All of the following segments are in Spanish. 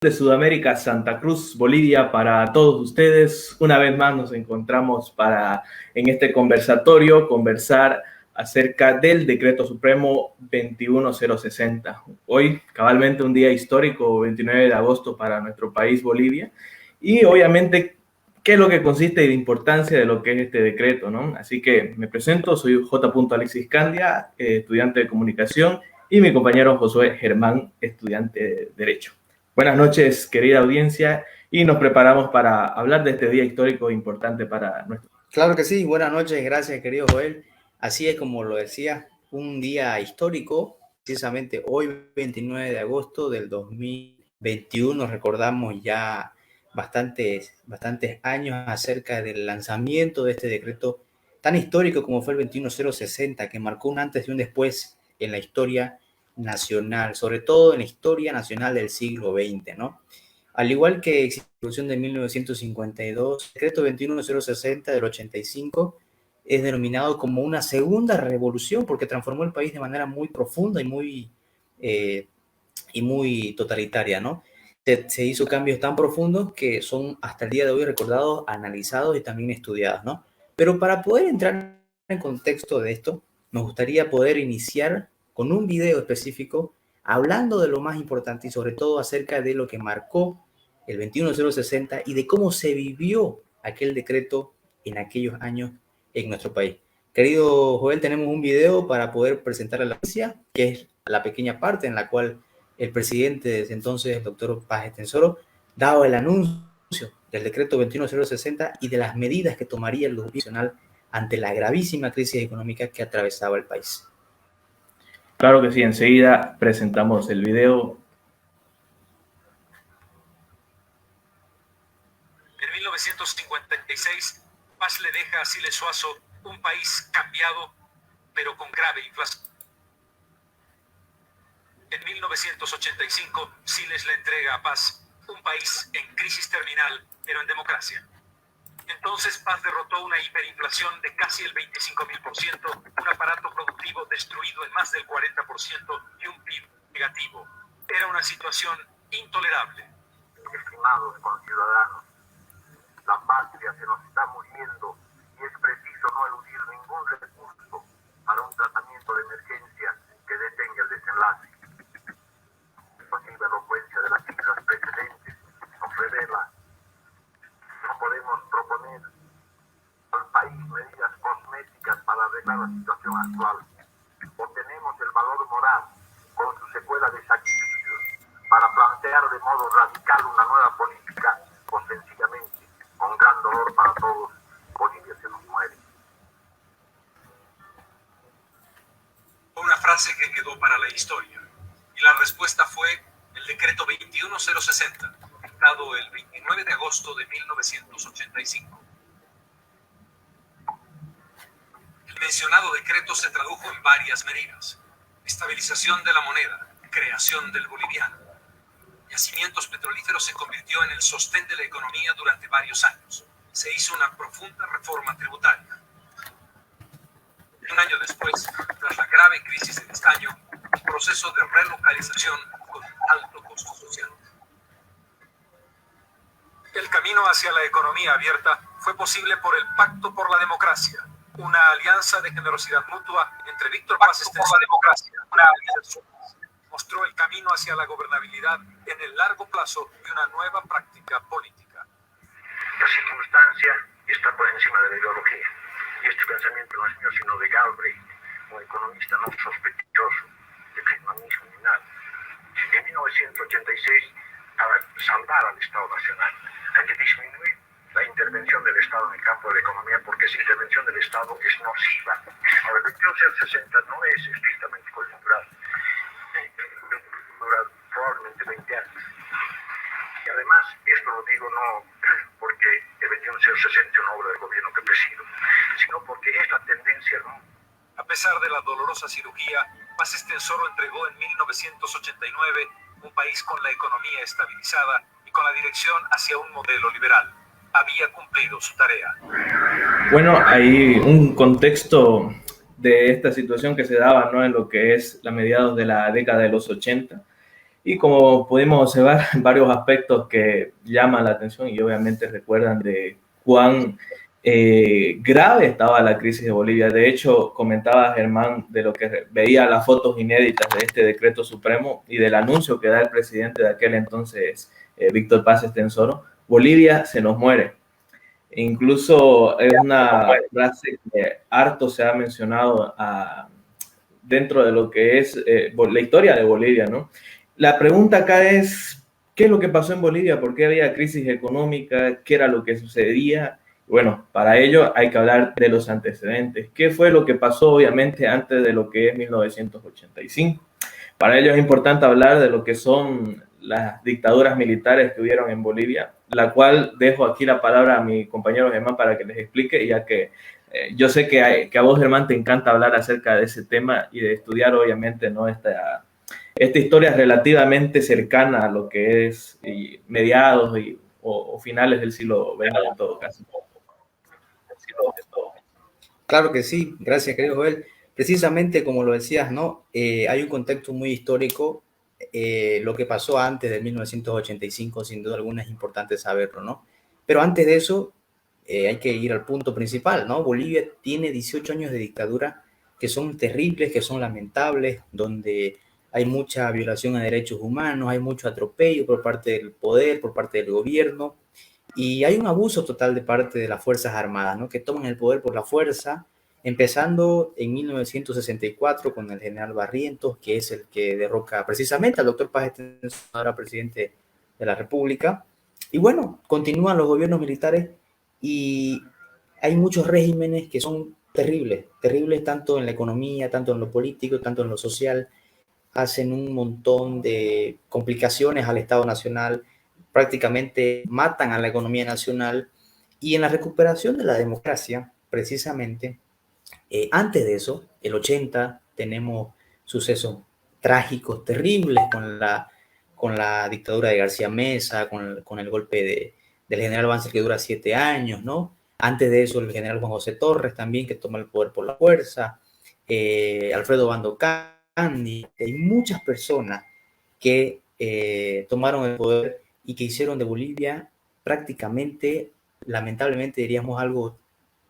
De Sudamérica, Santa Cruz, Bolivia, para todos ustedes. Una vez más nos encontramos en este conversatorio, conversar acerca del Decreto Supremo 21060. Hoy, cabalmente, un día histórico, 29 de agosto para nuestro país, Bolivia. Y obviamente, ¿qué es lo que consiste y la importancia de lo que es este decreto, ¿no? Así que me presento, soy J. Alexis Candia, estudiante de comunicación, y mi compañero Josué Germán, estudiante de Derecho. Buenas noches, querida audiencia, y nos preparamos para hablar de este día histórico importante para nuestro. Claro que sí, buenas noches, gracias querido Joel. Así es como lo decía, un día histórico, precisamente hoy 29 de agosto del 2021, recordamos ya bastantes años acerca del lanzamiento de este decreto tan histórico como fue el 21060, que marcó un antes y un después en la historia nacional, sobre todo en la historia nacional del siglo XX, ¿no? Al igual que la Constitución de 1952, el decreto 21060 del 85 es denominado como una segunda revolución porque transformó el país de manera muy profunda y muy totalitaria, ¿no? Se hizo cambios tan profundos que son hasta el día de hoy recordados, analizados y también estudiados, ¿no? Pero para poder entrar en contexto de esto, nos gustaría poder iniciar con un video específico hablando de lo más importante y sobre todo acerca de lo que marcó el 21060 y de cómo se vivió aquel decreto en aquellos años en nuestro país. Querido Joel, tenemos un video para poder presentar a la audiencia, que es la pequeña parte en la cual el presidente desde entonces, el doctor Paz Estenssoro, daba el anuncio del decreto 21060 y de las medidas que tomaría el gobierno nacional ante la gravísima crisis económica que atravesaba el país. Claro que sí, enseguida presentamos el video. En 1956, Paz le deja a Siles Suazo un país cambiado, pero con grave inflación. En 1985, Siles le entrega a Paz un país en crisis terminal, pero en democracia. Entonces Paz derrotó una hiperinflación de casi el 25.000%, un aparato productivo destruido en más del 40% y un PIB negativo. Era una situación intolerable. Estimados conciudadanos, la patria se nos está muriendo y es preciso no eludir ningún recurso para un tratamiento de emergencia que detenga el desenlace. La pasiva elocuencia de las cifras precedentes nos revela que no podemos proponer al país medidas cosméticas para arreglar la situación actual. O tenemos el valor moral con su secuela de sacrificios para plantear de modo radical una nueva política, o sencillamente, con gran dolor para todos, Bolivia se nos muere. Una frase que quedó para la historia. Y la respuesta fue el decreto 21060, dictado el 29 de agosto de 1985. El mencionado decreto se tradujo en varias medidas: estabilización de la moneda, creación del boliviano. Yacimientos petrolíferos se convirtió en el sostén de la economía durante varios años. Se hizo una profunda reforma tributaria. Un año después, tras la grave crisis del estaño, un proceso de relocalización con un alto costo social. El camino hacia la economía abierta fue posible por el Pacto por la Democracia, una alianza de generosidad mutua entre Víctor Paz Estenssoro mostró el camino hacia la gobernabilidad en el largo plazo y una nueva práctica política. La circunstancia está por encima de la ideología, y este pensamiento no es mío sino de Galbraith, un economista no sospechoso de cristianismo ni nada. En 1986, para salvar al Estado Nacional, hay que disminuir la intervención del Estado en el campo de la economía, porque esa intervención del Estado es nociva. Ahora, el 21060 no es estrictamente coyuntural, dura probablemente 20 años. Y además, esto lo digo no porque el 21060 es una obra del gobierno que presido, sino porque es la tendencia, ¿no? A pesar de la dolorosa cirugía, Paz Estenssoro entregó en 1989 un país con la economía estabilizada y con la dirección hacia un modelo liberal. Había cumplido su tarea. Bueno, hay un contexto de esta situación que se daba, ¿no?, en lo que es la mediados de la década de los 80. Y como pudimos observar, varios aspectos que llaman la atención y obviamente recuerdan de cuán grave estaba la crisis de Bolivia. De hecho, comentaba Germán de lo que veía las fotos inéditas de este decreto supremo y del anuncio que da el presidente de aquel entonces, Víctor Paz Estenssoro: Bolivia se nos muere. E incluso es una frase que harto se ha mencionado dentro de lo que es la historia de Bolivia, ¿no? La pregunta acá es, ¿qué es lo que pasó en Bolivia? ¿Por qué había crisis económica? ¿Qué era lo que sucedía? Bueno, para ello hay que hablar de los antecedentes. ¿Qué fue lo que pasó, obviamente, antes de lo que es 1985? Para ello es importante hablar de lo que son las dictaduras militares que hubieron en Bolivia, la cual dejo aquí la palabra a mi compañero Germán para que les explique, ya que yo sé que a vos, Germán, te encanta hablar acerca de ese tema y de estudiar, obviamente, ¿no? Esta historia relativamente cercana a lo que es mediados o finales del siglo XX en todo caso. Claro que sí, gracias, querido Joel. Precisamente como lo decías, ¿no? Hay un contexto muy histórico. Lo que pasó antes de 1985, sin duda alguna, es importante saberlo, ¿no? Pero antes de eso, hay que ir al punto principal, ¿no? Bolivia tiene 18 años de dictadura que son terribles, que son lamentables, donde hay mucha violación a derechos humanos, hay mucho atropello por parte del poder, por parte del gobierno, y hay un abuso total de parte de las Fuerzas Armadas, ¿no? Que toman el poder por la fuerza, empezando en 1964 con el general Barrientos, que es el que derroca precisamente al doctor Paz Estenssoro, ahora presidente de la República. Y bueno, continúan los gobiernos militares y hay muchos regímenes que son terribles, terribles tanto en la economía, tanto en lo político, tanto en lo social. Hacen un montón de complicaciones al Estado Nacional, prácticamente matan a la economía nacional, y en la recuperación de la democracia, precisamente, antes de eso, el 80, tenemos sucesos trágicos, terribles, con la dictadura de García Mesa, con el golpe del general Banzer que dura 7 años, ¿no? Antes de eso, el general Juan José Torres también, que toma el poder por la fuerza, Alfredo Bando Candy, hay muchas personas que tomaron el poder y que hicieron de Bolivia prácticamente, lamentablemente diríamos, algo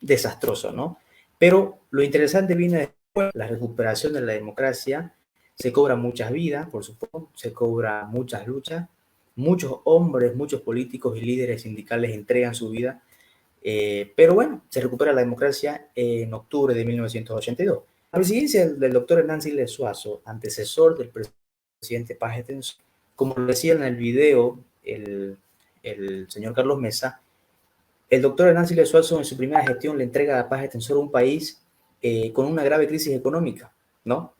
desastroso, ¿no? Pero lo interesante viene después, la recuperación de la democracia. Se cobran muchas vidas, por supuesto, se cobran muchas luchas, muchos hombres, muchos políticos y líderes sindicales entregan su vida, pero bueno, se recupera la democracia en octubre de 1982. La presidencia del doctor Hernán Siles Suazo, antecesor del presidente Paz Estenssoro, como lo decía en el video el señor Carlos Mesa, el doctor Hernán Siles Suazo en su primera gestión le entrega a Paz Estenssoro un país con una grave crisis económica, ¿no?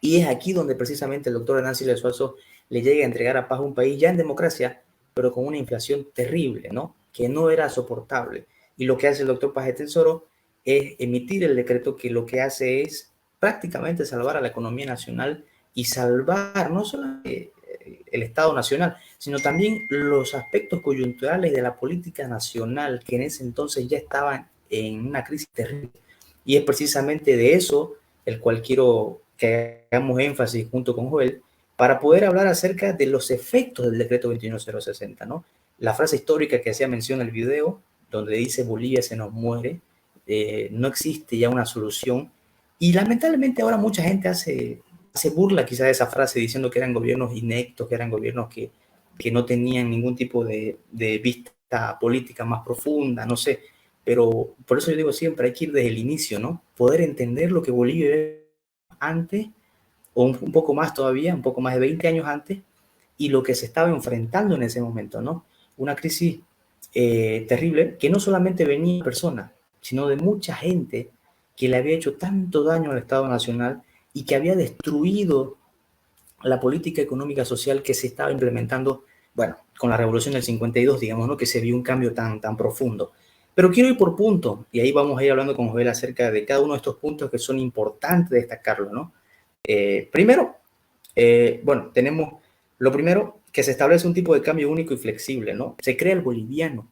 Y es aquí donde precisamente el doctor Hernán Siles Suazo le llega a entregar a Paz un país ya en democracia, pero con una inflación terrible, ¿no? Que no era soportable. Y lo que hace el doctor Paz Estenssoro es emitir el decreto que lo que hace es prácticamente salvar a la economía nacional y salvar no solo el Estado Nacional, sino también los aspectos coyunturales de la política nacional, que en ese entonces ya estaban en una crisis terrible. Y es precisamente de eso el cual quiero que hagamos énfasis junto con Joel, para poder hablar acerca de los efectos del decreto 21060, ¿no? La frase histórica que hacía mención en el video, donde dice Bolivia se nos muere, no existe ya una solución, y lamentablemente ahora mucha gente hace burla quizá de esa frase, diciendo que eran gobiernos ineptos, que eran gobiernos que no tenían ningún tipo de vista política más profunda, no sé, pero por eso yo digo siempre, hay que ir desde el inicio, ¿no? Poder entender lo que Bolivia era antes, o un poco más todavía, un poco más de 20 años antes, y lo que se estaba enfrentando en ese momento, ¿no? Una crisis terrible que no solamente venía de personas, sino de mucha gente que le había hecho tanto daño al Estado Nacional y que había destruido la política económica social que se estaba implementando, bueno, con la Revolución del 52, digamos, ¿no? Que se vio un cambio tan profundo. Pero quiero ir por puntos, y ahí vamos a ir hablando con Joel acerca de cada uno de estos puntos que son importantes destacarlos, ¿no? Primero, bueno, tenemos lo primero, que se establece un tipo de cambio único y flexible, ¿no? Se crea el boliviano,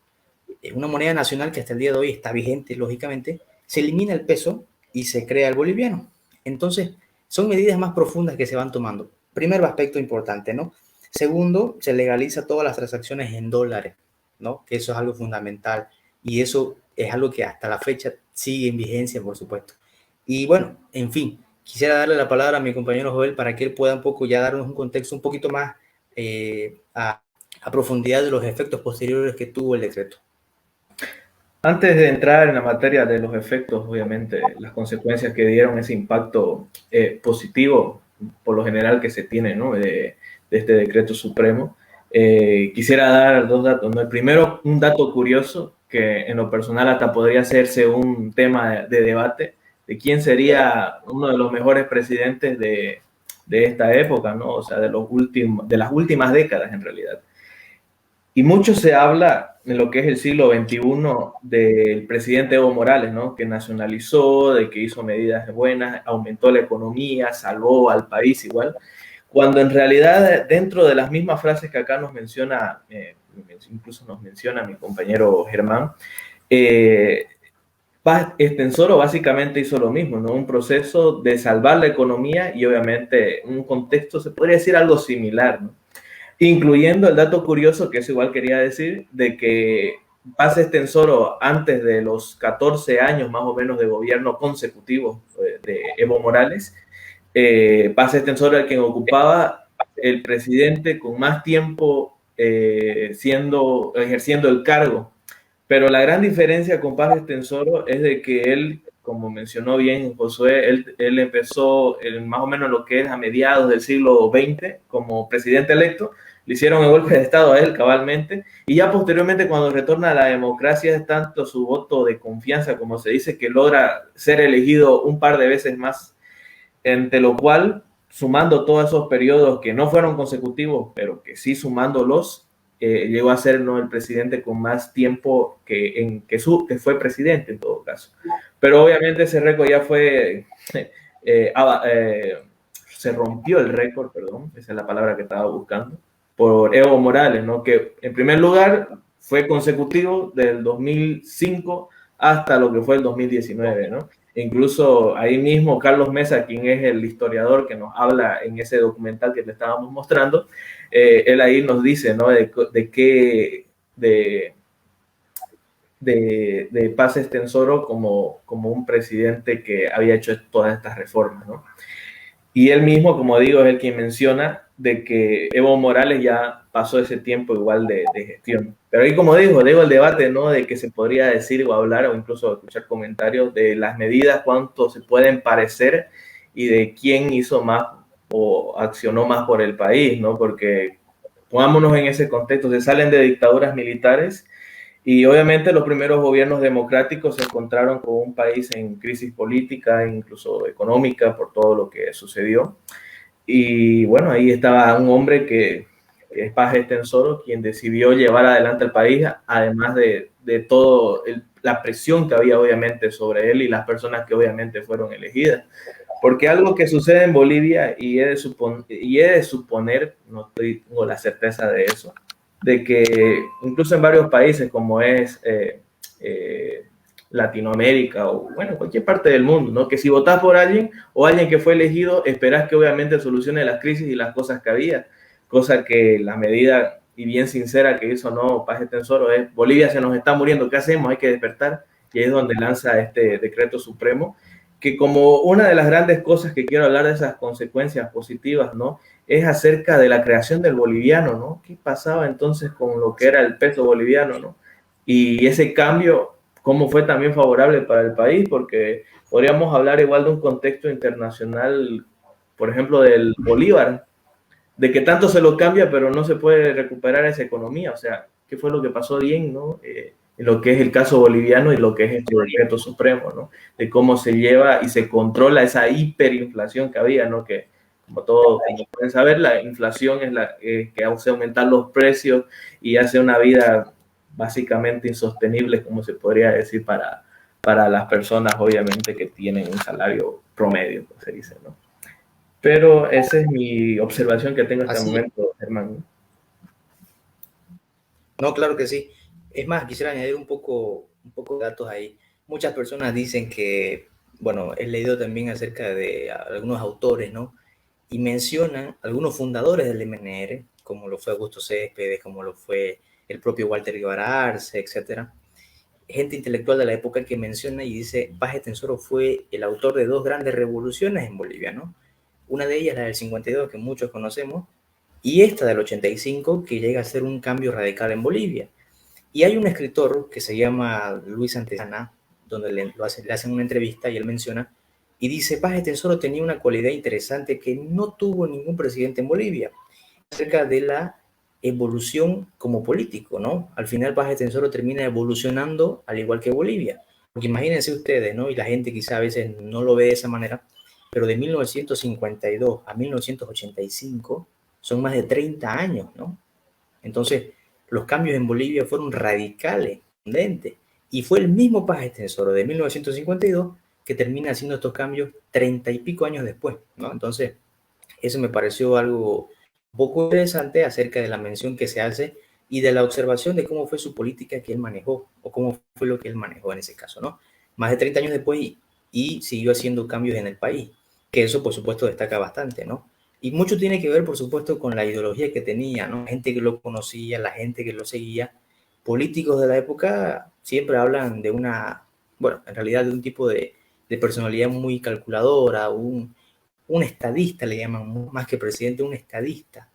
una moneda nacional que hasta el día de hoy está vigente, lógicamente. Se elimina el peso y se crea el boliviano. Entonces, son medidas más profundas que se van tomando. Primer aspecto importante, ¿no? Segundo, se legaliza todas las transacciones en dólares, ¿no? Que eso es algo fundamental y eso es algo que hasta la fecha sigue en vigencia, por supuesto. Y bueno, en fin, quisiera darle la palabra a mi compañero Joel para que él pueda un poco ya darnos un contexto un poquito más a profundidad de los efectos posteriores que tuvo el decreto. Antes de entrar en la materia de los efectos, obviamente, las consecuencias que dieron ese impacto positivo, por lo general que se tiene, ¿no? de este decreto supremo, quisiera dar dos datos, ¿no? El primero, un dato curioso, que en lo personal hasta podría hacerse un tema de debate, de quién sería uno de los mejores presidentes de esta época, ¿no? O sea, de las últimas décadas en realidad. Y mucho se habla en lo que es el siglo XXI del presidente Evo Morales, ¿no? Que nacionalizó, de que hizo medidas buenas, aumentó la economía, salvó al país igual, cuando en realidad dentro de las mismas frases que acá nos menciona, incluso nos menciona mi compañero Germán, Paz Extensoro básicamente hizo lo mismo, ¿no? Un proceso de salvar la economía y obviamente un contexto, se podría decir algo similar, ¿no? Incluyendo el dato curioso, que eso igual quería decir, de que Paz Extensoro, antes de los 14 años más o menos de gobierno consecutivo de Evo Morales, Paz Extensoro era quien ocupaba el presidente con más tiempo ejerciendo el cargo. Pero la gran diferencia con Paz Extensoro es de que él, como mencionó bien Josué, él empezó más o menos lo que es a mediados del siglo XX como presidente electo. Le hicieron el golpe de Estado a él cabalmente, y ya posteriormente cuando retorna a la democracia es tanto su voto de confianza, como se dice, que logra ser elegido un par de veces más, entre lo cual, sumando todos esos periodos que no fueron consecutivos, pero que sí sumándolos, llegó a ser, ¿no?, el presidente con más tiempo que fue presidente en todo caso. Pero obviamente ese récord ya fue... se rompió el récord, perdón, esa es la palabra que estaba buscando, por Evo Morales, ¿no? Que en primer lugar fue consecutivo del 2005 hasta lo que fue el 2019, ¿no? E incluso ahí mismo Carlos Mesa, quien es el historiador que nos habla en ese documental que le estábamos mostrando, él ahí nos dice, ¿no? De Paz Extensoro como un presidente que había hecho todas estas reformas, ¿no? Y él mismo, como digo, es el quien menciona de que Evo Morales ya pasó ese tiempo igual de gestión. Pero ahí, como digo el debate, ¿no?, de que se podría decir o hablar o incluso escuchar comentarios de las medidas, cuánto se pueden parecer y de quién hizo más o accionó más por el país, ¿no? Porque pongámonos en ese contexto, se salen de dictaduras militares y obviamente los primeros gobiernos democráticos se encontraron con un país en crisis política, incluso económica, por todo lo que sucedió. Y bueno, ahí estaba un hombre que es Paz Extensoro, quien decidió llevar adelante al país, además de todo la presión que había obviamente sobre él y las personas que obviamente fueron elegidas. Porque algo que sucede en Bolivia, y he de suponer, no tengo la certeza de eso, de que incluso en varios países como es Latinoamérica o bueno, cualquier parte del mundo, ¿no? Que si votás por alguien o alguien que fue elegido, esperás que obviamente solucione las crisis y las cosas que había, cosa que la medida y bien sincera que hizo, ¿no?, Paz Extensoro es: Bolivia se nos está muriendo, ¿qué hacemos? Hay que despertar. Y ahí es donde lanza este decreto supremo, que como una de las grandes cosas que quiero hablar de esas consecuencias positivas, ¿no?, es acerca de la creación del boliviano, ¿no? ¿Qué pasaba entonces con lo que era el peso boliviano, ¿no? Y ese cambio, cómo fue también favorable para el país, porque podríamos hablar igual de un contexto internacional, por ejemplo, del Bolívar, de que tanto se lo cambia, pero no se puede recuperar esa economía. O sea, ¿qué fue lo que pasó bien, ¿no? En lo que es el caso boliviano y lo que es este decreto supremo, ¿no? De cómo se lleva y se controla esa hiperinflación que había, ¿no? Que como pueden saber, la inflación es la que hace aumentar los precios y hace una vida básicamente insostenible, como se podría decir, para las personas, obviamente, que tienen un salario promedio, como se dice, ¿no? Pero esa es mi observación que tengo hasta el momento, Germán. No, claro que sí. Es más, quisiera añadir un poco de datos ahí. Muchas personas dicen que, bueno, he leído también acerca de algunos autores, ¿no? y mencionan algunos fundadores del MNR, como lo fue Augusto Céspedes, como lo fue el propio Walter Guevara Arce, etcétera. Gente intelectual de la época que menciona y dice, Paz Estenssoro fue el autor de dos grandes revoluciones en Bolivia, ¿no? Una de ellas, la del 52, que muchos conocemos, y esta del 85, que llega a ser un cambio radical en Bolivia. Y hay un escritor que se llama Luis Antezana, donde le hacen una entrevista y él menciona, y dice, Paz Estenssoro tenía una cualidad interesante que no tuvo ningún presidente en Bolivia, acerca de la evolución como político, ¿no? Al final Paz Estenssoro termina evolucionando al igual que Bolivia. Porque imagínense ustedes, ¿no? Y la gente quizá a veces no lo ve de esa manera, pero de 1952 a 1985 son más de 30 años, ¿no? Entonces, los cambios en Bolivia fueron radicales, contundentes, y fue el mismo Paz Estenssoro de 1952 que termina haciendo estos cambios 30 y pico años después, ¿no? Entonces, eso me pareció algo un poco interesante acerca de la mención que se hace y de la observación de cómo fue su política que él manejó, o cómo fue lo que él manejó en ese caso, ¿no? Más de 30 años después y siguió haciendo cambios en el país, que eso por supuesto destaca bastante, ¿no? Y mucho tiene que ver, por supuesto, con la ideología que tenía, ¿no? La gente que lo conocía, la gente que lo seguía. Políticos de la época siempre hablan de una, bueno, en realidad de un tipo de personalidad muy calculadora, un estadista, le llaman, más que presidente, un estadista,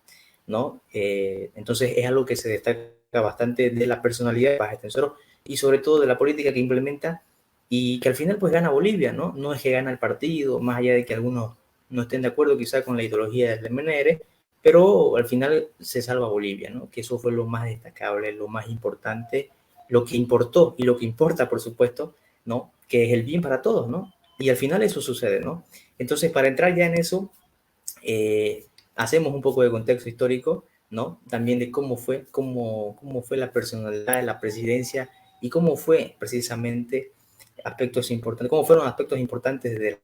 ¿no? Entonces es algo que se destaca bastante de la personalidad de Paz Estenssoro y sobre todo de la política que implementa y que al final pues gana Bolivia, ¿no? No es que gana el partido, más allá de que algunos no estén de acuerdo quizá con la ideología del MNR, pero al final se salva Bolivia, ¿no? Que eso fue lo más destacable, lo más importante, lo que importó y lo que importa, por supuesto, ¿no? Que es el bien para todos, ¿no? Y al final eso sucede, ¿no? Entonces, para entrar ya en eso, hacemos un poco de contexto histórico, ¿no? También de cómo fue la personalidad de la presidencia y cómo fue precisamente aspectos importantes, cómo fueron aspectos importantes del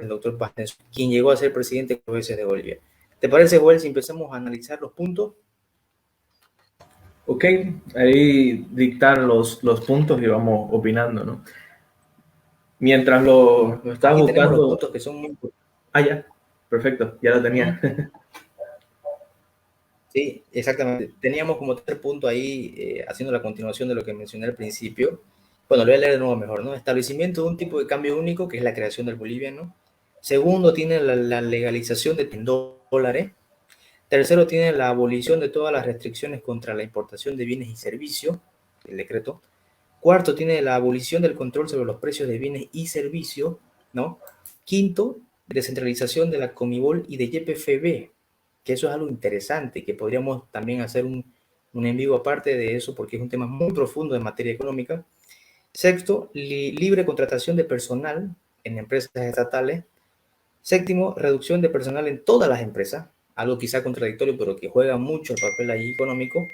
doctor Paz Estenssoro, quien llegó a ser presidente 4 veces de Bolivia. ¿Te parece, Joel, si empezamos a analizar los puntos? Ok, ahí dictar los puntos y vamos opinando, ¿no? Mientras lo estás Aquí tenemos los buscando... puntos que son muy importantes. Ah, ya, perfecto, ya lo tenía. Sí, exactamente. Teníamos como tercer punto ahí, haciendo la continuación de lo que mencioné al principio. Bueno, lo voy a leer de nuevo mejor, ¿no? Establecimiento de un tipo de cambio único, que es la creación del boliviano. Segundo, tiene la legalización de dólares. Tercero, tiene la abolición de todas las restricciones contra la importación de bienes y servicios, el decreto. Cuarto, tiene la abolición del control sobre los precios de bienes y servicios, ¿no? Quinto, descentralización de la Comibol y de YPFB, que eso es algo interesante, que podríamos también hacer un en vivo aparte de eso, porque es un tema muy profundo en materia económica. Sexto, libre contratación de personal en empresas estatales. Séptimo, reducción de personal en todas las empresas, algo quizá contradictorio, pero que juega mucho el papel ahí económico.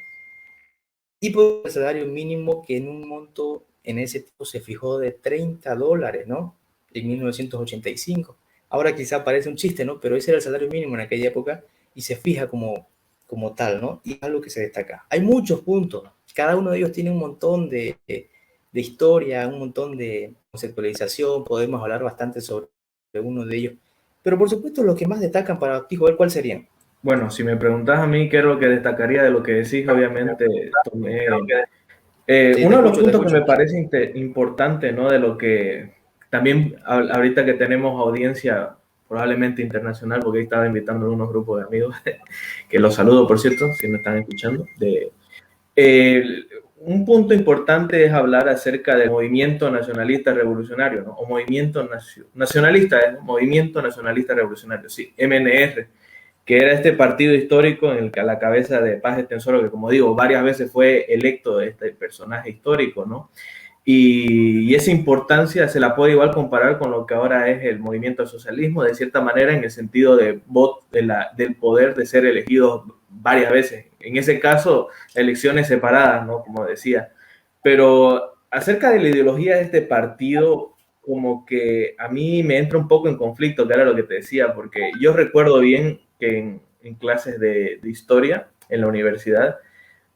Y por el salario mínimo que en un monto en ese tiempo se fijó de $30, ¿no? En 1985. Ahora quizá parece un chiste, ¿no? Pero ese era el salario mínimo en aquella época y se fija como tal, ¿no? Y es algo que se destaca. Hay muchos puntos. Cada uno de ellos tiene un montón de historia, un montón de conceptualización. Podemos hablar bastante sobre uno de ellos. Pero por supuesto, los que más destacan para ti, Joel, ¿cuáles serían? Bueno, si me preguntas a mí qué es lo que destacaría de lo que decís, obviamente tomé... Sí, uno de los te puntos que escucho. me parece importante, ¿no? De lo que también ahorita que tenemos audiencia probablemente internacional, porque ahí estaba invitando a unos grupos de amigos, que los saludo, por cierto, si me están escuchando. Un punto importante es hablar acerca del movimiento nacionalista revolucionario, ¿no? O movimiento nacionalista, movimiento nacionalista revolucionario, sí, MNR, que era este partido histórico en el que a la cabeza de Paz Estenssoro, que como digo, varias veces fue electo este personaje histórico, ¿no? Y esa importancia se la puede igual comparar con lo que ahora es el movimiento al socialismo, de cierta manera, en el sentido del poder de ser elegidos varias veces. En ese caso, elecciones separadas, ¿no? Como decía. Pero acerca de la ideología de este partido, como que a mí me entra un poco en conflicto, que era lo que te decía, porque yo recuerdo bien que en clases de historia en la universidad,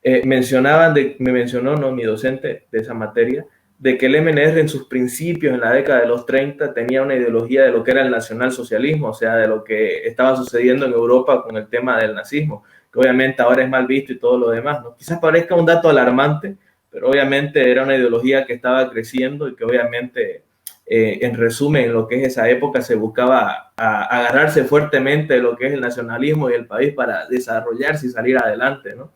me mencionó, ¿no? Mi docente de esa materia, de que el MNR en sus principios, en la década de los 30, tenía una ideología de lo que era el nacionalsocialismo, o sea, de lo que estaba sucediendo en Europa con el tema del nazismo, que obviamente ahora es mal visto y todo lo demás, ¿no? Quizás parezca un dato alarmante, pero obviamente era una ideología que estaba creciendo y que obviamente, en resumen, en lo que es esa época se buscaba agarrarse fuertemente de lo que es el nacionalismo y el país para desarrollarse y salir adelante, ¿no?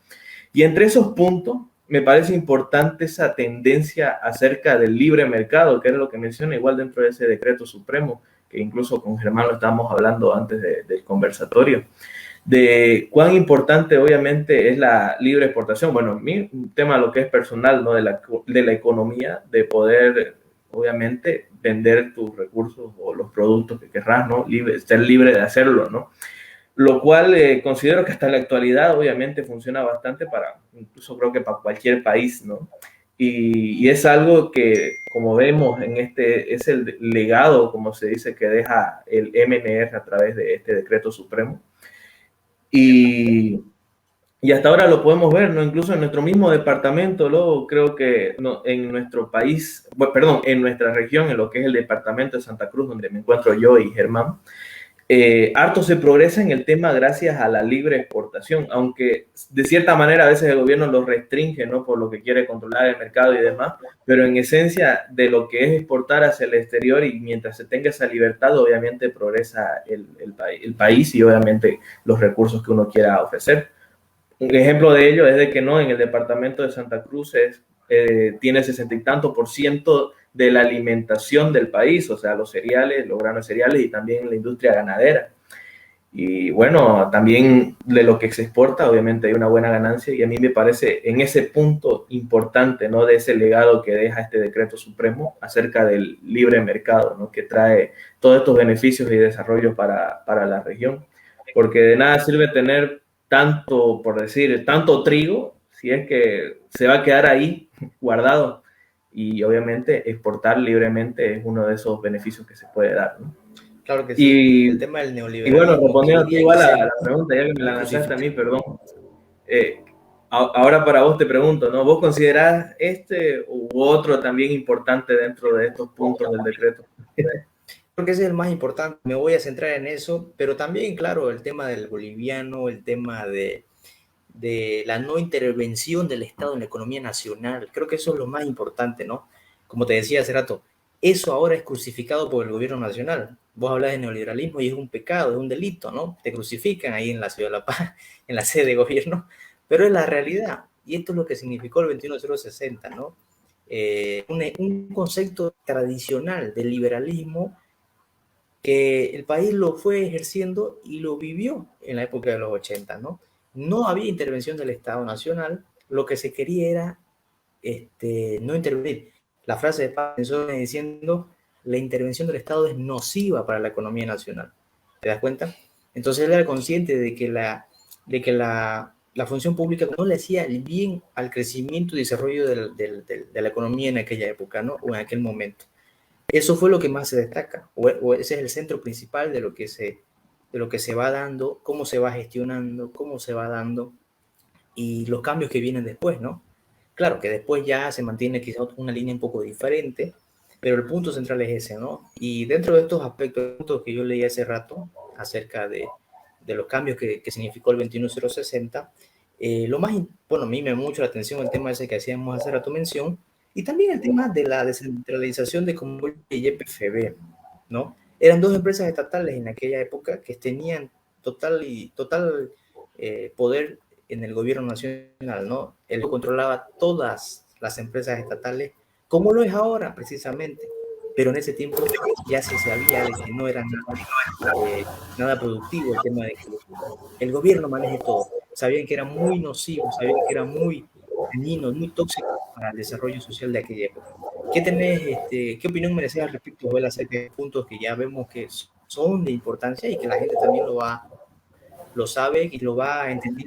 Y entre esos puntos, me parece importante esa tendencia acerca del libre mercado, que era lo que menciona igual dentro de ese decreto supremo, que incluso con Germán lo estábamos hablando antes del conversatorio, de cuán importante obviamente es la libre exportación. Bueno, mi tema lo que es personal, ¿no? De la economía, de poder obviamente vender tus recursos o los productos que querrás, ¿no? Ser libre de hacerlo, ¿no? Lo cual considero que hasta la actualidad obviamente funciona bastante para, incluso creo que para cualquier país, ¿no? Y es algo que, como vemos en es el legado, como se dice, que deja el MNR a través de este decreto supremo. Y, y hasta ahora lo podemos ver, ¿no? Incluso en nuestro mismo departamento, luego creo que no, en nuestro país, bueno, perdón, en nuestra región, en lo que es el departamento de Santa Cruz, donde me encuentro yo y Germán, harto se progresa en el tema gracias a la libre exportación, aunque de cierta manera a veces el gobierno lo restringe, ¿no? Por lo que quiere controlar el mercado y demás, pero en esencia de lo que es exportar hacia el exterior y mientras se tenga esa libertad, obviamente progresa el país y obviamente los recursos que uno quiera ofrecer. Un ejemplo de ello es de que no, en el departamento de Santa Cruz tiene 60 y tanto por ciento de la alimentación del país, o sea, los cereales, los granos de cereales y también la industria ganadera. Y bueno, también de lo que se exporta, obviamente hay una buena ganancia y a mí me parece en ese punto importante, ¿no? De ese legado que deja este decreto supremo acerca del libre mercado, ¿no? Que trae todos estos beneficios y desarrollos para la región. Porque de nada sirve tener tanto, por decir, tanto trigo, si es que se va a quedar ahí guardado. Y obviamente exportar libremente es uno de esos beneficios que se puede dar, ¿no? Claro que sí. El tema del Y neoliberalismo. bueno, respondiendo igual a a la pregunta, ya que me la lanzaste a mí, perdón. Ahora para vos te pregunto, ¿no? ¿Vos considerás este u otro también importante dentro de estos puntos del decreto? Creo que ese es el más importante. Me voy a centrar en eso, pero también, claro, el tema del boliviano, el tema de la no intervención del Estado en la economía nacional. Creo que eso es lo más importante, ¿no? Como te decía hace rato, eso ahora es crucificado por el gobierno nacional. Vos hablas de neoliberalismo y es un pecado, es un delito, ¿no? Te crucifican ahí en la Ciudad de La Paz, en la sede de gobierno, pero es la realidad. Y esto es lo que significó el 21060, ¿no? Un concepto tradicional del liberalismo que el país lo fue ejerciendo y lo vivió en la época de los 80, ¿no? No había intervención del Estado Nacional, lo que se quería era no intervenir. La frase de Paz comenzó diciendo, la intervención del Estado es nociva para la economía nacional. ¿Te das cuenta? Entonces él era consciente de que la función pública no le hacía el bien al crecimiento y desarrollo de la economía en aquella época, ¿no? O en aquel momento. Eso fue lo que más se destaca, o ese es el centro principal de lo que se va dando, cómo se va gestionando, cómo se va dando y los cambios que vienen después, ¿no? Claro que después ya se mantiene quizás una línea un poco diferente, pero el punto central es ese, ¿no? Y dentro de estos aspectos que yo leí hace rato acerca de los cambios que significó el 21060, bueno, a mí me llamó mucho la atención el tema ese que hacíamos hace rato mención, y también el tema de la descentralización de Combustible y YPFB, ¿no? Eran dos empresas estatales en aquella época que tenían total poder en el gobierno nacional, ¿no? Él controlaba todas las empresas estatales, como lo es ahora precisamente, pero en ese tiempo ya se sabía de que no era nada productivo el tema de que el gobierno maneje todo. Sabían que era muy nocivo, sabían que era muy dañino, muy tóxico para el desarrollo social de aquella época. ¿Qué opinión mereces al respecto, Joel, acerca de puntos que ya vemos que son de importancia y que la gente también lo sabe y lo va a entender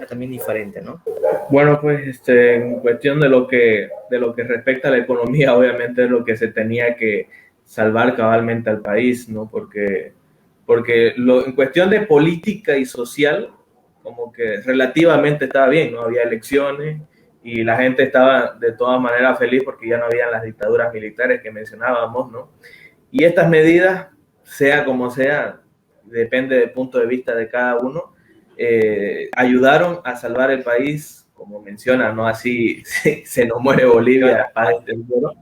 también diferente, ¿no? Bueno, pues en cuestión de lo que respecta a la economía, obviamente es lo que se tenía que salvar cabalmente al país, ¿no? Porque en cuestión de política y social, como que relativamente estaba bien, ¿no? Había elecciones y la gente estaba de todas maneras feliz porque ya no habían las dictaduras militares que mencionábamos, ¿no? Y estas medidas, sea como sea, depende del punto de vista de cada uno, ayudaron a salvar el país, como menciona, ¿no? Así se nos muere Bolivia, paz del cielo.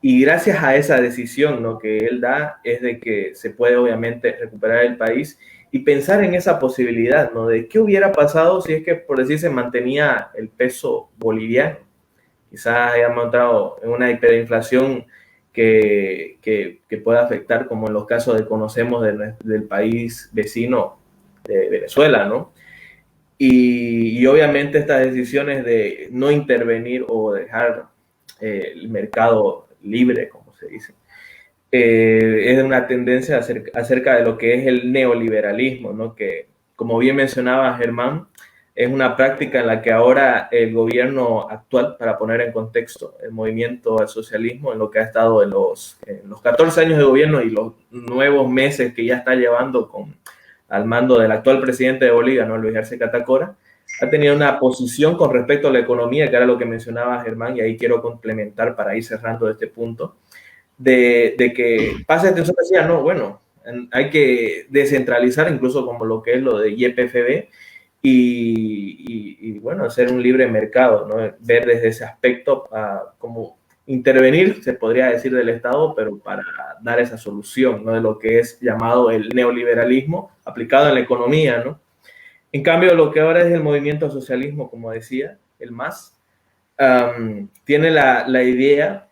Y gracias a esa decisión, ¿no?, que él da, es de que se puede obviamente recuperar el país y pensar en esa posibilidad, ¿no?, de qué hubiera pasado si es que, por decir, se mantenía el peso boliviano. Quizás hayamos entrado en una hiperinflación que pueda afectar, como en los casos que conocemos del país vecino de Venezuela, ¿no? Y obviamente estas decisiones de no intervenir o dejar el mercado libre, como se dice, es una tendencia acerca de lo que es el neoliberalismo, ¿no? Que, como bien mencionaba Germán, es una práctica en la que ahora el gobierno actual, para poner en contexto el movimiento al socialismo, en lo que ha estado en los 14 años de gobierno y los nuevos meses que ya está llevando al mando del actual presidente de Bolivia, ¿no?, Luis Arce Catacora, ha tenido una posición con respecto a la economía, que era lo que mencionaba Germán, y ahí quiero complementar para ir cerrando este punto, de que pasa este decía, no, bueno, hay que descentralizar incluso como lo que es lo de YPFB y bueno, hacer un libre mercado, ¿no? Ver desde ese aspecto como intervenir, se podría decir, del Estado, pero para dar esa solución, ¿no?, de lo que es llamado el neoliberalismo aplicado en la economía, ¿no? En cambio, lo que ahora es el movimiento al socialismo, como decía, el MAS, tiene la idea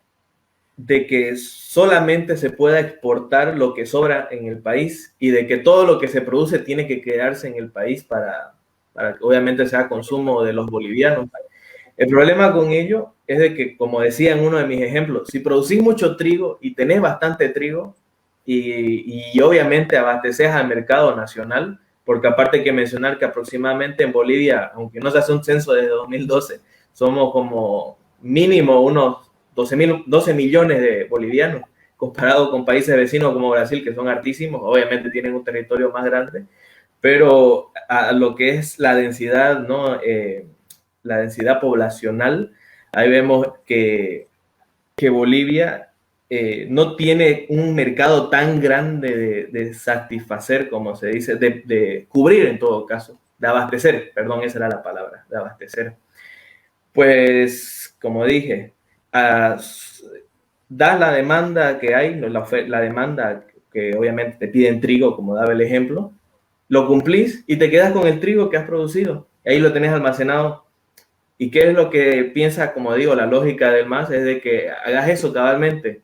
de que solamente se pueda exportar lo que sobra en el país y de que todo lo que se produce tiene que quedarse en el país para que obviamente sea consumo de los bolivianos. El problema con ello es de que, como decía en uno de mis ejemplos, si producís mucho trigo y tenés bastante trigo y obviamente abasteces al mercado nacional, porque aparte hay que mencionar que aproximadamente en Bolivia, aunque no se hace un censo desde 2012, somos como mínimo unos 12 millones de bolivianos, comparado con países vecinos como Brasil, que son hartísimos, obviamente tienen un territorio más grande, pero a lo que es la densidad, ¿no?, la densidad poblacional, ahí vemos que Bolivia no tiene un mercado tan grande de satisfacer, como se dice, de cubrir en todo caso, de abastecer, perdón, esa era la palabra, de abastecer. Pues, como dije, das la demanda que hay, la demanda que obviamente te piden trigo, como daba el ejemplo, lo cumplís y te quedas con el trigo que has producido, y ahí lo tenés almacenado. ¿Y qué es lo que piensa, como digo, la lógica del MAS? Es de que hagas eso cabalmente,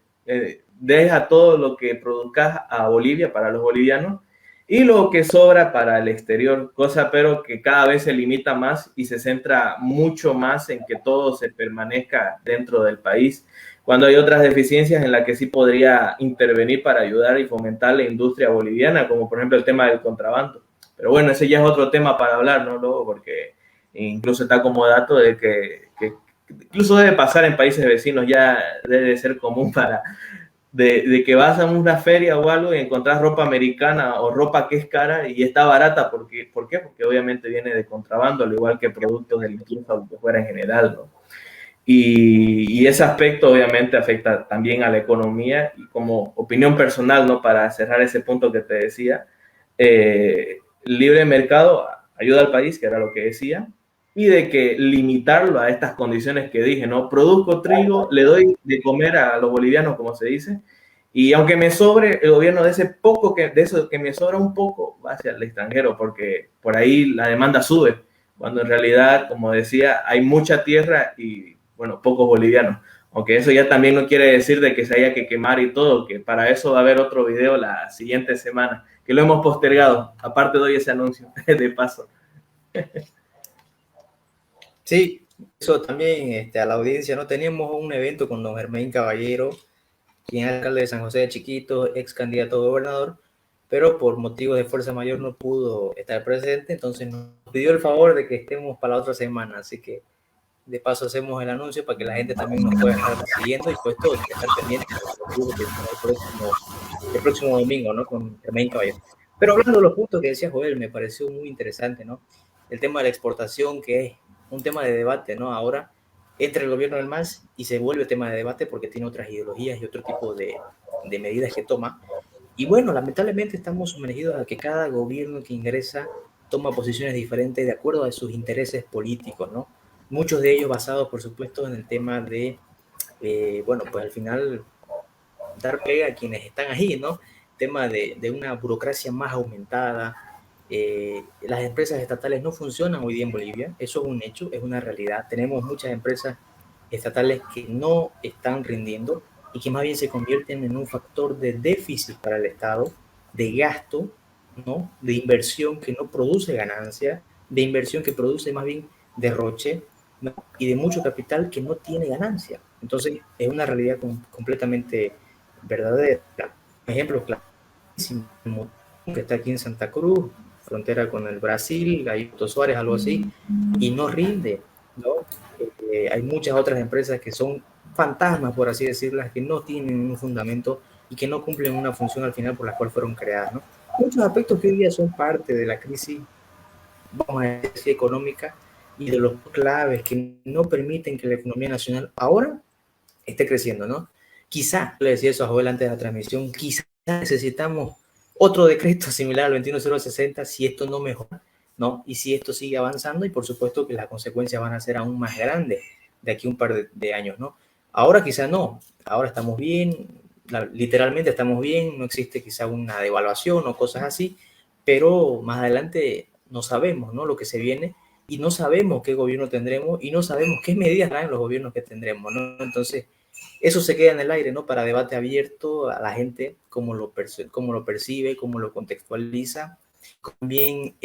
deja todo lo que produzcas a Bolivia para los bolivianos y lo que sobra para el exterior, cosa pero que cada vez se limita más y se centra mucho más en que todo se permanezca dentro del país, cuando hay otras deficiencias en las que sí podría intervenir para ayudar y fomentar la industria boliviana, como por ejemplo el tema del contrabando. Pero bueno, ese ya es otro tema para hablar, ¿no? Luego, porque incluso está como dato de que incluso debe pasar en países vecinos, ya debe ser común de que vas a una feria o algo y encontrás ropa americana o ropa que es cara y está barata. ¿Por qué? Porque obviamente viene de contrabando, al igual que productos de limpieza o lo que fuera en general, ¿no? Y ese aspecto obviamente afecta también a la economía. Y como opinión personal, ¿no?, para cerrar ese punto que te decía, el libre mercado ayuda al país, que era lo que decía, y de que limitarlo a estas condiciones que dije, ¿no? Produzco trigo, le doy de comer a los bolivianos, como se dice, y aunque me sobre, el gobierno de eso que me sobra un poco, va hacia el extranjero, porque por ahí la demanda sube, cuando en realidad, como decía, hay mucha tierra y, bueno, pocos bolivianos. Aunque eso ya también no quiere decir de que se haya que quemar y todo, que para eso va a haber otro video la siguiente semana, que lo hemos postergado. Aparte doy ese anuncio de paso. Sí, eso también a la audiencia, ¿no? Teníamos un evento con don Germán Caballero, quien es alcalde de San José de Chiquito, ex candidato a gobernador, pero por motivos de fuerza mayor no pudo estar presente, entonces nos pidió el favor de que estemos para la otra semana, así que de paso hacemos el anuncio para que la gente también nos pueda estar siguiendo y pues todo, estar pendientes el próximo domingo, ¿no?, con Germán Caballero. Pero hablando de los puntos que decía Joel, me pareció muy interesante, ¿no? El tema de la exportación, que es un tema de debate, ¿no? Ahora entra el gobierno del MAS y se vuelve tema de debate porque tiene otras ideologías y otro tipo de medidas que toma. Y bueno, lamentablemente estamos sumergidos a que cada gobierno que ingresa toma posiciones diferentes de acuerdo a sus intereses políticos, ¿no? Muchos de ellos basados, por supuesto, en el tema de, bueno, pues al final dar pega a quienes están allí, ¿no? Tema de una burocracia más aumentada. Las empresas estatales no funcionan hoy día en Bolivia, eso es un hecho, es una realidad. Tenemos muchas empresas estatales que no están rindiendo y que más bien se convierten en un factor de déficit para el Estado, de gasto, ¿no? De inversión que no produce ganancia, de inversión que produce más bien derroche, ¿no? Y de mucho capital que no tiene ganancia. Entonces es una realidad completamente verdadera. Ejemplo clarísimo que está aquí en Santa Cruz, frontera con el Brasil, hay Suárez, algo así, y no rinde, ¿no? Hay muchas otras empresas que son fantasmas, por así decirlas, que no tienen un fundamento y que no cumplen una función al final por la cual fueron creadas, ¿no? Muchos aspectos que hoy día son parte de la crisis, vamos a decir, económica y de los claves que no permiten que la economía nacional ahora esté creciendo, ¿no? Quizá, le decía eso a Joel antes de la transmisión, quizá necesitamos otro decreto similar al 21060 si esto no mejora, ¿no? Y si esto sigue avanzando y por supuesto que las consecuencias van a ser aún más grandes de aquí a un par de años, ¿no? Ahora quizá no, ahora estamos bien, literalmente estamos bien, no existe quizá una devaluación o cosas así, pero más adelante no sabemos, ¿no? Lo que se viene y no sabemos qué gobierno tendremos y no sabemos qué medidas traen los gobiernos que tendremos, ¿no? Entonces, eso se queda en el aire, ¿no? Para debate abierto a la gente, cómo lo percibe, cómo lo contextualiza. También,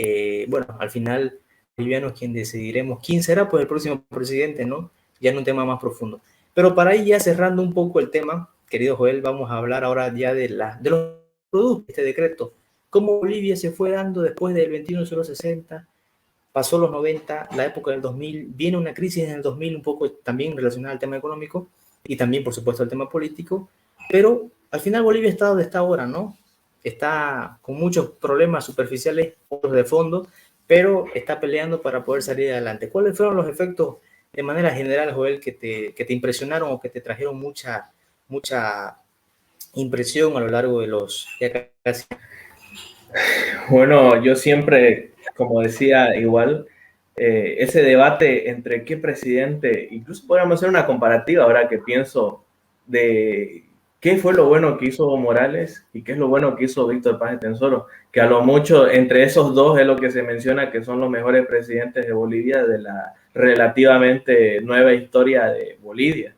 bueno, al final, bolivianos quien decidiremos quién será pues el próximo presidente, ¿no? Ya en un tema más profundo. Pero para ir ya cerrando un poco el tema, querido Joel, vamos a hablar ahora ya de los productos de este decreto. Cómo Bolivia se fue dando después del 21060, pasó los 90, la época del 2000, viene una crisis en el 2000 un poco también relacionada al tema económico y también, por supuesto, al tema político, pero al final Bolivia está donde está ahora, ¿no? Está con muchos problemas superficiales, otros de fondo, pero está peleando para poder salir adelante. ¿Cuáles fueron los efectos de manera general, Joel, que te impresionaron o que te trajeron mucha impresión a lo largo de los ya casi? Bueno, yo siempre, como decía, igual, ese debate entre qué presidente, incluso podríamos hacer una comparativa ahora que pienso de qué fue lo bueno que hizo Evo Morales y qué es lo bueno que hizo Víctor Paz Estenssoro, que a lo mucho entre esos dos es lo que se menciona que son los mejores presidentes de Bolivia de la relativamente nueva historia de Bolivia.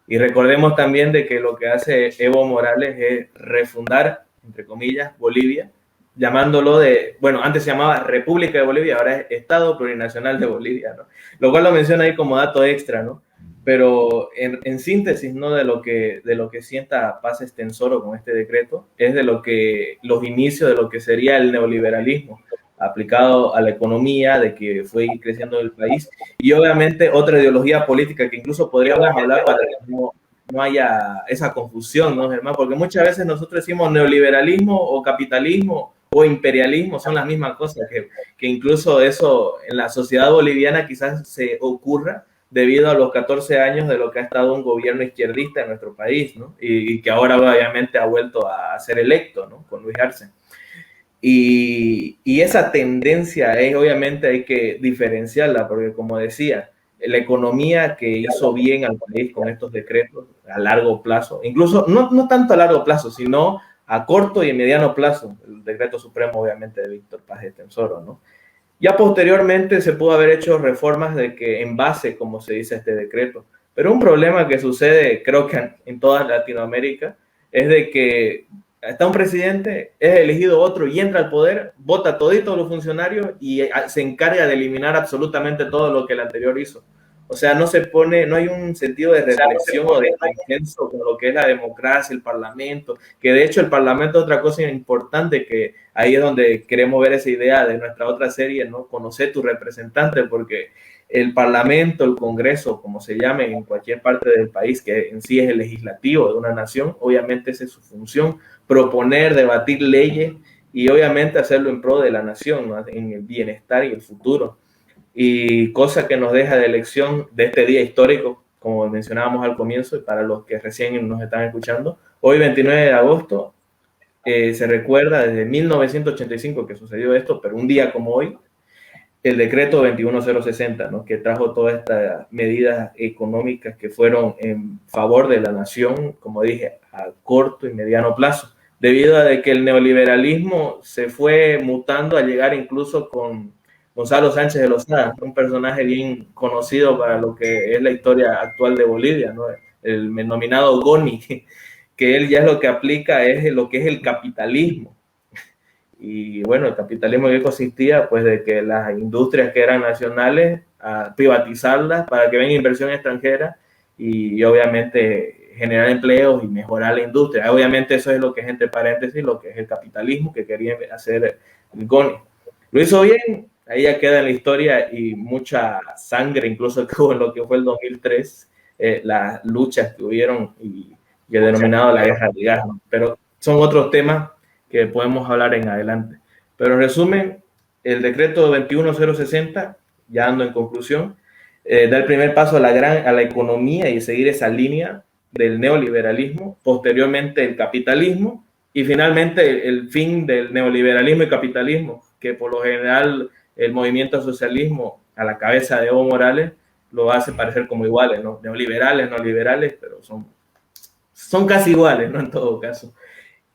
Y recordemos también de que lo que hace Evo Morales es refundar, entre comillas, Bolivia, llamándolo de, bueno, antes se llamaba República de Bolivia, ahora es Estado Plurinacional de Bolivia, ¿no? Lo cual lo menciona ahí como dato extra, ¿no? Pero en síntesis, ¿no? De lo que sienta Paz Estenssoro con este decreto, es de lo que, los inicios de lo que sería el neoliberalismo aplicado a la economía, de que fue creciendo el país, y obviamente otra ideología política que incluso podríamos hablar para que no haya esa confusión, ¿no, Germán? Porque muchas veces nosotros decimos neoliberalismo o capitalismo o imperialismo, son las mismas cosas, que incluso eso en la sociedad boliviana quizás se ocurra debido a los 14 años de lo que ha estado un gobierno izquierdista en nuestro país, ¿no? Y que ahora obviamente ha vuelto a ser electo, ¿no? Con Luis Arce. Y esa tendencia es, obviamente hay que diferenciarla, porque como decía, la economía que hizo bien al país con estos decretos a largo plazo, incluso no tanto a largo plazo, sino a corto y mediano plazo, el decreto supremo obviamente de Víctor Paz Estenssoro, ¿no? Ya posteriormente se pudo haber hecho reformas de que en base, como se dice este decreto, pero un problema que sucede creo que en toda Latinoamérica es de que está un presidente, es elegido otro y entra al poder, vota todito los funcionarios y se encarga de eliminar absolutamente todo lo que el anterior hizo. O sea, no hay un sentido de reflexión o de consenso con lo que es la democracia, el parlamento, que de hecho el parlamento es otra cosa importante, que ahí es donde queremos ver esa idea de nuestra otra serie, ¿no? Conocer tu representante, porque el parlamento, el congreso, como se llame en cualquier parte del país, que en sí es el legislativo de una nación, obviamente esa es su función, proponer, debatir leyes y obviamente hacerlo en pro de la nación, ¿no? En el bienestar y el futuro. y cosa que nos deja de lección de este día histórico, como mencionábamos al comienzo, y para los que recién nos están escuchando, hoy 29 de agosto se recuerda desde 1985 que sucedió esto, pero un día como hoy, el decreto 21060, ¿no? Que trajo todas estas medidas económicas que fueron en favor de la nación, como dije, a corto y mediano plazo, debido a de que el neoliberalismo se fue mutando a llegar incluso con Gonzalo Sánchez de Lozada, un personaje bien conocido para lo que es la historia actual de Bolivia, ¿no? El denominado Goni, que él ya es lo que aplica es lo que es el capitalismo. Y bueno, el capitalismo que consistía pues de que las industrias que eran nacionales, a privatizarlas para que venga inversión extranjera y obviamente generar empleos y mejorar la industria. Obviamente eso es lo que es, entre paréntesis, lo que es el capitalismo que quería hacer el GONI. Lo hizo bien, ahí ya queda en la historia y mucha sangre, incluso que hubo en lo que fue el 2003, las luchas que hubieron y el denominado la guerra de gas, ¿no? Pero son otros temas que podemos hablar en adelante. Pero en resumen, el decreto 21060, ya ando en conclusión, da el primer paso a la economía y seguir esa línea del neoliberalismo, posteriormente el capitalismo y finalmente el fin del neoliberalismo y capitalismo, que por lo general el movimiento socialismo a la cabeza de Evo Morales lo hace parecer como iguales, ¿no? Neoliberales, no liberales, pero son casi iguales, ¿no? En todo caso.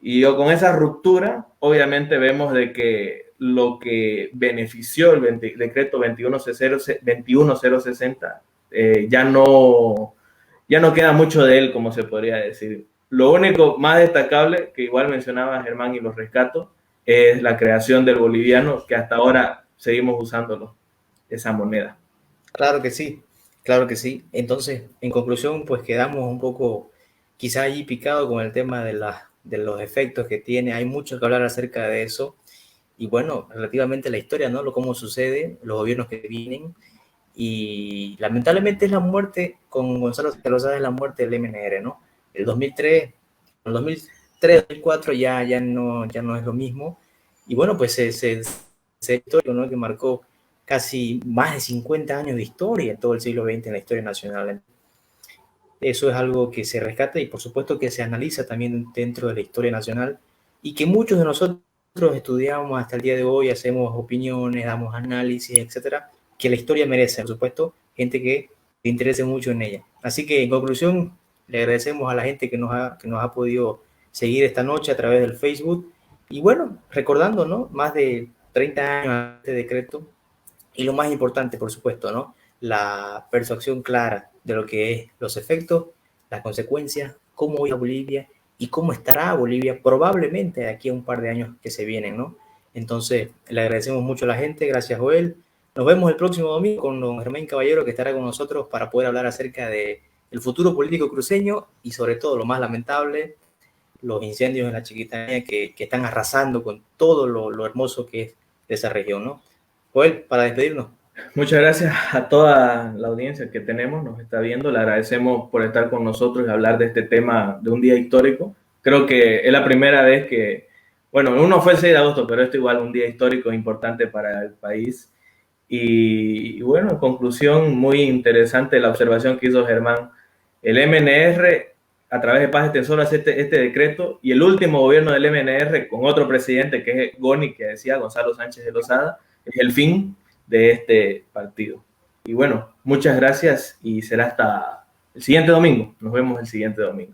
Y yo con esa ruptura, obviamente vemos de que lo que benefició el decreto 21060 ya no queda mucho de él, como se podría decir. Lo único más destacable, que igual mencionaba Germán y los rescato, es la creación del boliviano, que hasta ahora seguimos usándolo, esa moneda. Claro que sí, claro que sí. Entonces, en conclusión, pues quedamos un poco quizá allí picado con el tema de los efectos que tiene. Hay mucho que hablar acerca de eso. Y bueno, relativamente la historia, ¿no? Cómo sucede, los gobiernos que vienen. Y lamentablemente es la muerte, con Gonzalo Lozada es la muerte del MNR, ¿no? El 2003, el 2004 ya no es lo mismo. Y bueno, pues ese histórico, ¿no? Que marcó casi más de 50 años de historia en todo el siglo XX en la historia nacional. Eso es algo que se rescata y por supuesto que se analiza también dentro de la historia nacional y que muchos de nosotros estudiamos hasta el día de hoy, hacemos opiniones, damos análisis, etcétera, que la historia merece, por supuesto, gente que se interese mucho en ella. Así que en conclusión, le agradecemos a la gente que nos ha podido seguir esta noche a través del Facebook y bueno, recordando, ¿no? Más de 30 años de este decreto y lo más importante, por supuesto, ¿no? La percepción clara de lo que es los efectos, las consecuencias, cómo irá Bolivia y cómo estará Bolivia probablemente de aquí a un par de años que se vienen, ¿no? Entonces, le agradecemos mucho a la gente, gracias Joel. Nos vemos el próximo domingo con don Germán Caballero, que estará con nosotros para poder hablar acerca de el futuro político cruceño y sobre todo lo más lamentable, los incendios en la Chiquitanía que están arrasando con todo lo hermoso que es de esa región, ¿no? Joel, para despedirnos. Muchas gracias a toda la audiencia que tenemos, nos está viendo. Le agradecemos por estar con nosotros y hablar de este tema de un día histórico. Creo que es la primera vez que, bueno, uno fue el 6 de agosto, pero esto igual un día histórico importante para el país. Y bueno, en conclusión, muy interesante la observación que hizo Germán. El MNR, a través de Paz Extensor, hace este decreto y el último gobierno del MNR con otro presidente que es Goni, que decía Gonzalo Sánchez de Lozada, es el fin de este partido. Y bueno, muchas gracias y será hasta el siguiente domingo. Nos vemos el siguiente domingo.